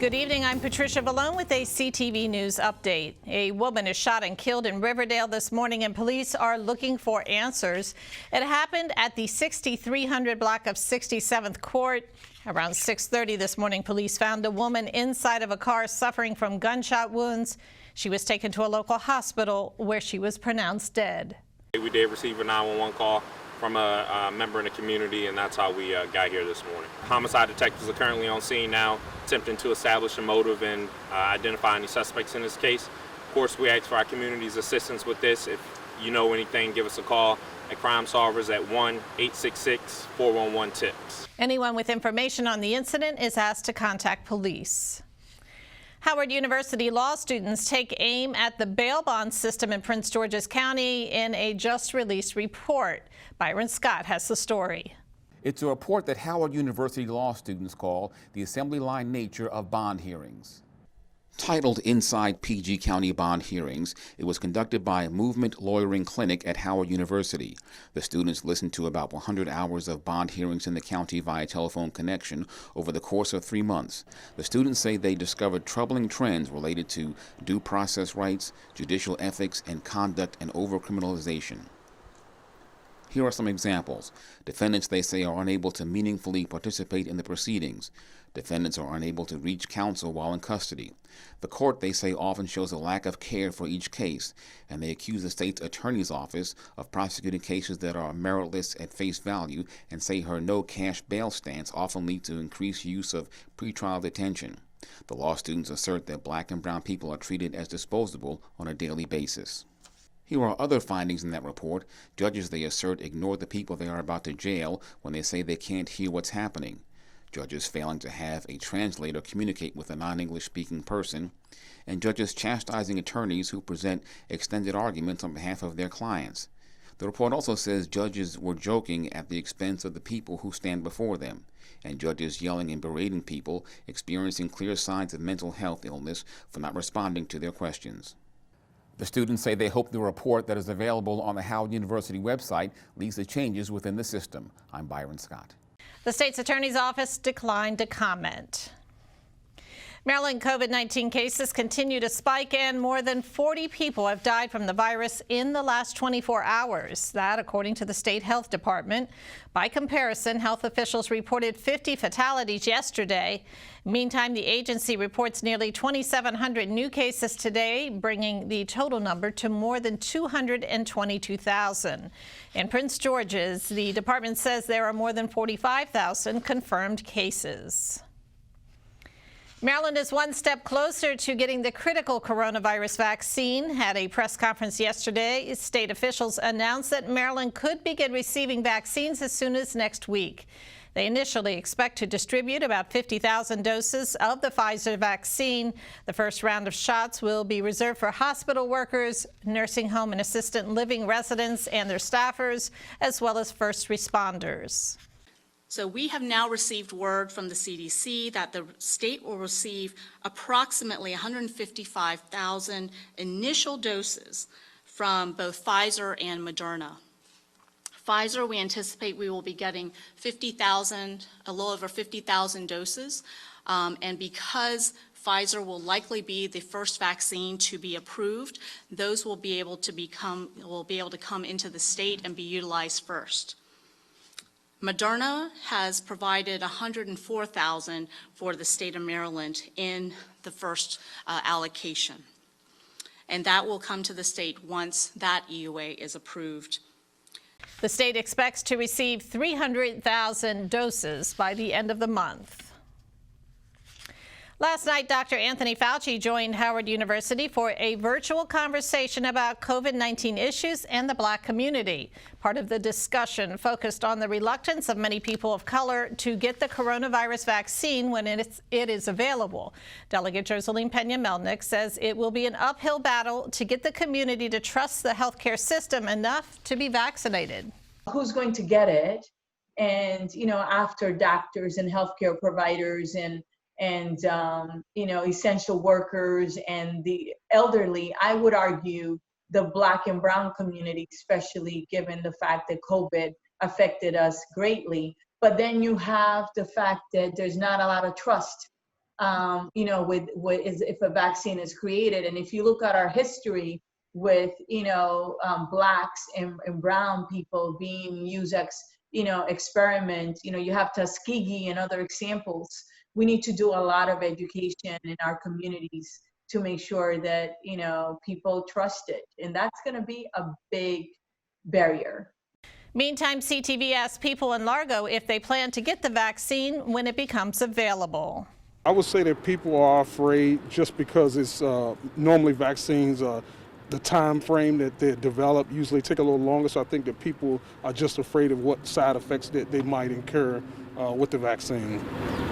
Good evening. I'm Patricia Vallone with a CTV News update. A woman is shot and killed in Riverdale this morning, and police are looking for answers. It happened at the 6300 block of 67th Court. Around 6:30 this morning, police found a woman inside of a car suffering from gunshot wounds. She was taken to a local hospital where she was pronounced dead. We did receive a 911 call from a member in the community, and that's how we got here this morning. Homicide detectives are currently on scene now, attempting to establish a motive and identify any suspects in this case. Of course, we ask for our community's assistance with this. If you know anything, give us a call at Crime Solvers at 1-866-411-TIPS. Anyone with information on the incident is asked to contact police. Howard University law students take aim at the bail bond system in Prince George's County in a just-released report. Byron Scott has the story. It's a report that Howard University law students call the assembly line nature of bond hearings. Titled Inside PG County Bond Hearings, it was conducted by a movement lawyering clinic at Howard University. The students listened to about 100 hours of bond hearings in the county via telephone connection over the course of 3 months. The students say they discovered troubling trends related to due process rights, judicial ethics, and conduct and overcriminalization. Here are some examples. Defendants, they say, are unable to meaningfully participate in the proceedings. Defendants are unable to reach counsel while in custody. The court, they say, often shows a lack of care for each case, and they accuse the state's attorney's office of prosecuting cases that are meritless at face value, and say her no-cash bail stance often leads to increased use of pretrial detention. The law students assert that black and brown people are treated as disposable on a daily basis. Here are other findings in that report. Judges, they assert, ignore the people they are about to jail when they say they can't hear what's happening. Judges failing to have a translator communicate with a non-English speaking person, and judges chastising attorneys who present extended arguments on behalf of their clients. The report also says judges were joking at the expense of the people who stand before them, and judges yelling and berating people experiencing clear signs of mental health illness for not responding to their questions. The students say they hope the report that is available on the Howard University website leads to changes within the system. I'm Byron Scott. The state's attorney's office declined to comment. Maryland COVID-19 cases continue to spike, and more than 40 people have died from the virus in the last 24 hours. That, according to the state health department. By comparison, health officials reported 50 fatalities yesterday. Meantime, the agency reports nearly 2,700 new cases today, bringing the total number to more than 222,000. In Prince George's, the department says there are more than 45,000 confirmed cases. Maryland is one step closer to getting the critical coronavirus vaccine. At a press conference yesterday, state officials announced that Maryland could begin receiving vaccines as soon as next week. They initially expect to distribute about 50,000 doses of the Pfizer vaccine. The first round of shots will be reserved for hospital workers, nursing home and assisted living residents and their staffers, as well as first responders. So we have now received word from the CDC that the state will receive approximately 155,000 initial doses from both Pfizer and Moderna. Pfizer, we anticipate we will be getting 50,000, a little over 50,000 doses, and because Pfizer will likely be the first vaccine to be approved, those will be able to come into the state and be utilized first. Moderna has provided 104,000 for the state of Maryland in the first allocation, and that will come to the state once that EUA is approved. The state expects to receive 300,000 doses by the end of the month. Last night, Dr. Anthony Fauci joined Howard University for a virtual conversation about COVID-19 issues and the Black community. Part of the discussion focused on the reluctance of many people of color to get the coronavirus vaccine when it is available. Delegate Joseline Pena-Melnick says it will be an uphill battle to get the community to trust the healthcare system enough to be vaccinated. Who's going to get it? And, after doctors and healthcare providers and essential workers and the elderly, I would argue the Black and brown community, especially given the fact that COVID affected us greatly. But then you have the fact that there's not a lot of trust you know, with if a vaccine is created. And if you look at our history with, you know, blacks and brown people being used as, you know, experiments, you know, you have Tuskegee and other examples. We need to do a lot of education in our communities to make sure that, you know, people trust it. And that's going to be a big barrier. Meantime, CTV asked people in Largo if they plan to get the vaccine when it becomes available. I would say that people are afraid just because it's normally vaccines, the time frame that they're developed usually take a little longer. So I think that people are just afraid of what side effects that they might incur with the vaccine.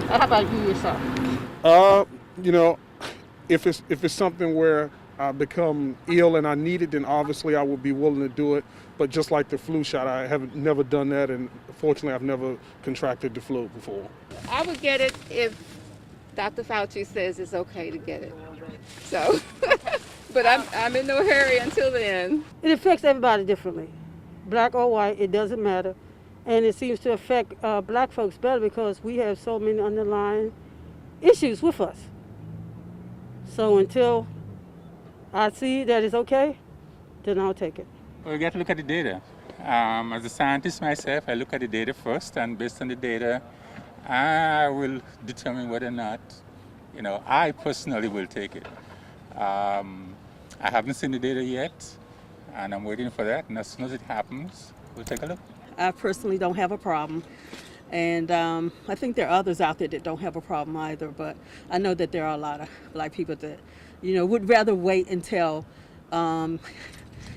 How about you yourself? You know, if it's something where I become ill and I need it, then obviously I would be willing to do it. But just like the flu shot, I have never done that, and fortunately I've never contracted the flu before. I would get it if Dr. Fauci says it's okay to get it. So, but I'm in no hurry until then. It affects everybody differently, black or white, it doesn't matter. And it seems to affect black folks better because we have so many underlying issues with us. So until I see that it's okay, then I'll take it. Well, you got to look at the data. As a scientist myself, I look at the data first, and based on the data, I will determine whether or not, you know, I personally will take it. I haven't seen the data yet, and I'm waiting for that, and as soon as it happens, we'll take a look. I personally don't have a problem, and I think there are others out there that don't have a problem either, but I know that there are a lot of black people that, you know, would rather wait until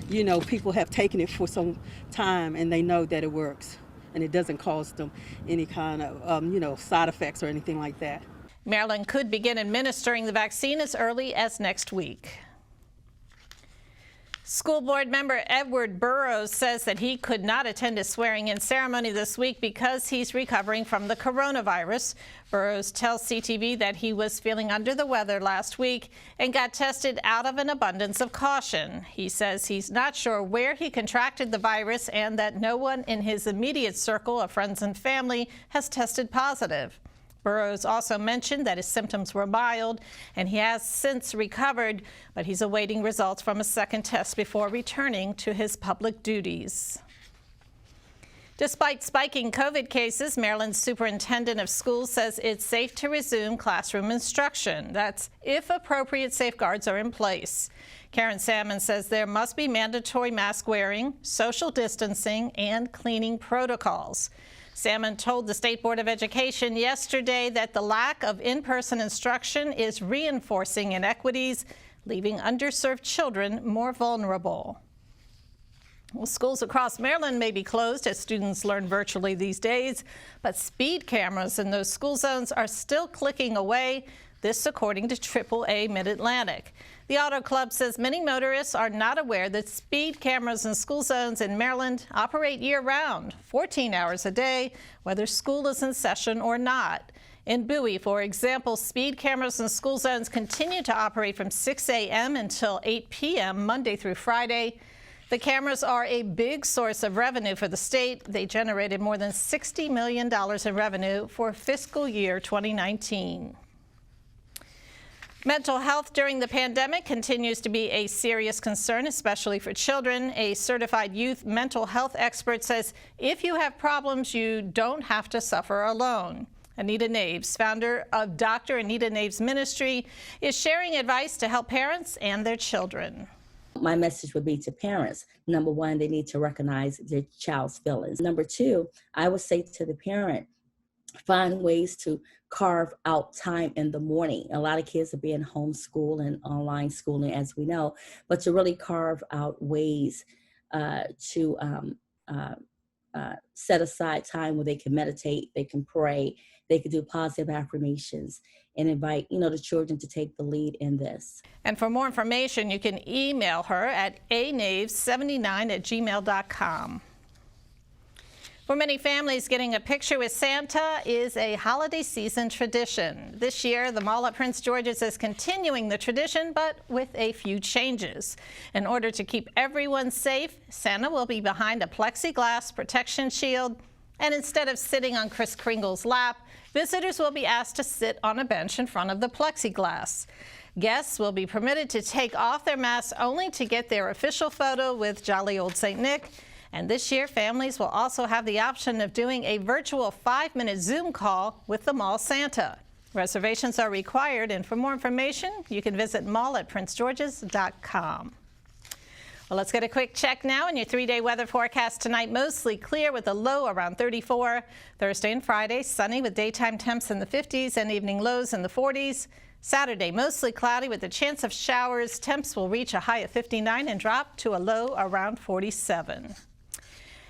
you know, people have taken it for some time and they know that it works and it doesn't cause them any kind of, you know, side effects or anything like that. Maryland could begin administering the vaccine as early as next week. School board member Edward Burrows says that he could not attend his swearing-in ceremony this week because he's recovering from the coronavirus. Burrows tells CTV that he was feeling under the weather last week and got tested out of an abundance of caution. He says he's not sure where he contracted the virus and that no one in his immediate circle of friends and family has tested positive. Burrows also mentioned that his symptoms were mild and he has since recovered, but he's awaiting results from a second test before returning to his public duties. Despite spiking COVID cases, Maryland's superintendent of schools says it's safe to resume classroom instruction. That's if appropriate safeguards are in place. Karen Salmon says there must be mandatory mask wearing, social distancing, and cleaning protocols. Salmon told the State Board of Education yesterday that the lack of in-person instruction is reinforcing inequities, leaving underserved children more vulnerable. Well, schools across Maryland may be closed as students learn virtually these days, but speed cameras in those school zones are still clicking away. This according to AAA Mid-Atlantic. The Auto Club says many motorists are not aware that speed cameras in school zones in Maryland operate year-round, 14 hours a day, whether school is in session or not. In Bowie, for example, speed cameras in school zones continue to operate from 6 a.m. until 8 p.m. Monday through Friday. The cameras are a big source of revenue for the state. They generated more than $60 million in revenue for fiscal year 2019. Mental health during the pandemic continues to be a serious concern, especially for children. A certified youth mental health expert says if you have problems, you don't have to suffer alone. Anita Naves, founder of Dr. Anita Naves Ministry, is sharing advice to help parents and their children. My message would be to parents. Number one, they need to recognize their child's feelings. Number two, I would say to the parent, find ways to carve out time in the morning. A lot of kids are being homeschooled and online schooling, as we know, but to really carve out ways to set aside time where they can meditate, they can pray, they can do positive affirmations, and invite, the children to take the lead in this. And for more information, you can email her at anaves79@gmail.com. For many families, getting a picture with Santa is a holiday season tradition. This year, the mall at Prince George's is continuing the tradition, but with a few changes. In order to keep everyone safe, Santa will be behind a plexiglass protection shield And instead of sitting on Kris Kringle's lap, visitors will be asked to sit on a bench in front of the plexiglass. Guests will be permitted to take off their masks only to get their official photo with jolly old St. Nick. And this year, families will also have the option of doing a virtual 5-minute Zoom call with the Mall Santa. Reservations are required, and for more information, you can visit mall@princegeorges.com. Well, let's get a quick check now on your 3-day weather forecast tonight. Mostly clear with a low around 34. Thursday and Friday, sunny with daytime temps in the 50s and evening lows in the 40s. Saturday, mostly cloudy with a chance of showers. Temps will reach a high of 59 and drop to a low around 47.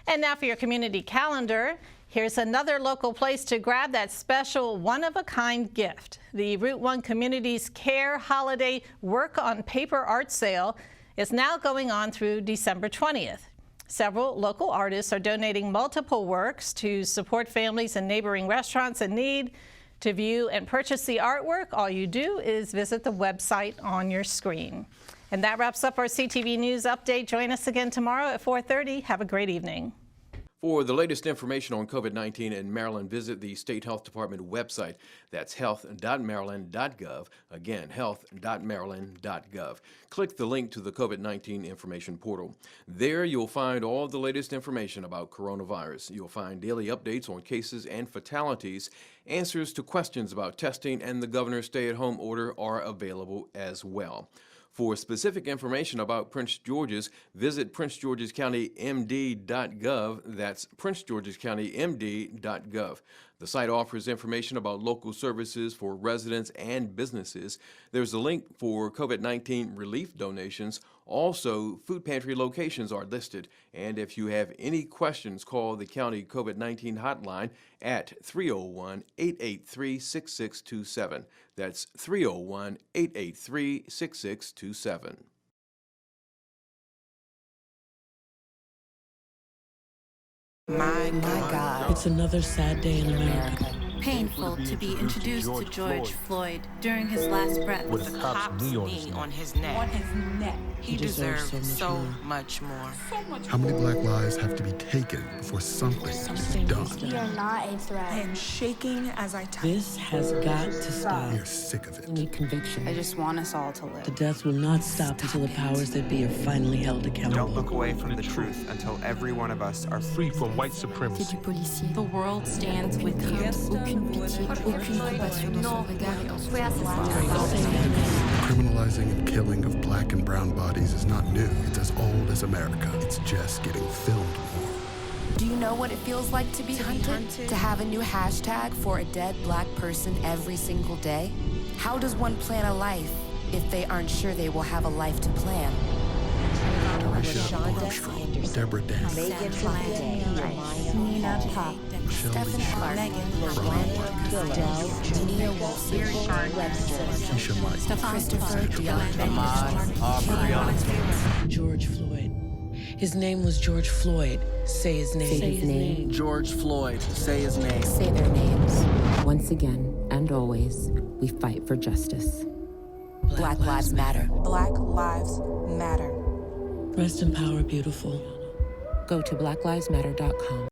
And now for your community calendar. Here's another local place to grab that special one-of-a-kind gift. The Route 1 Communities Care Holiday Work on Paper Art Sale is now going on through December 20th. Several local artists are donating multiple works to support families and neighboring restaurants in need. To view and purchase the artwork, all you do is visit the website on your screen. And that wraps up our CTV News Update. Join us again tomorrow at 4:30. Have a great evening. For the latest information on COVID-19 in Maryland, visit the State Health Department website. That's health.maryland.gov. Again, health.maryland.gov. Click the link to the COVID-19 information portal. There you'll find all the latest information about coronavirus. You'll find daily updates on cases and fatalities. Answers to questions about testing and the governor's stay-at-home order are available as well. For specific information about Prince George's, visit princegeorgescountymd.gov. That's princegeorgescountymd.gov. The site offers information about local services for residents and businesses. There's a link for COVID-19 relief donations. Also, food pantry locations are listed. And if you have any questions, call the county COVID-19 hotline at 301-883-6627. That's 301-883-6627. My God. It's another sad day in America. Painful to be introduced to George Floyd during his last breath With a cop's knee on his neck. He deserves so much more. How many black lives have to be taken before something is done? We are not a threat. I am shaking as I talk. This has got to stop. We are sick of it. We need conviction. I just want us all to live. The deaths will not stop until the powers that be are finally held accountable. Don't look away from the truth until every one of us are free from white supremacy. The world stands with you. Aucune pitié, aucune compassion dans son regard et dans son Criminalizing and killing of black and brown bodies is not new. It's as old as America. It's just getting filmed more. Do you know what it feels like to be hunted? To have a new hashtag for a dead black person every single day? How does one plan a life if they aren't sure they will have a life to plan? Deborah Dan, Megan Nina Pop, Stephen Clark, Nia Wilson, Keisha Mike, Christopher Dion, George Floyd. His name was George Floyd. Say his name. Say his name. George Floyd. Say his name. Say their names. Once again and always, we fight for justice. Black Lives Matter. Black Lives Matter. Rest in power, beautiful. Go to blacklivesmatter.com.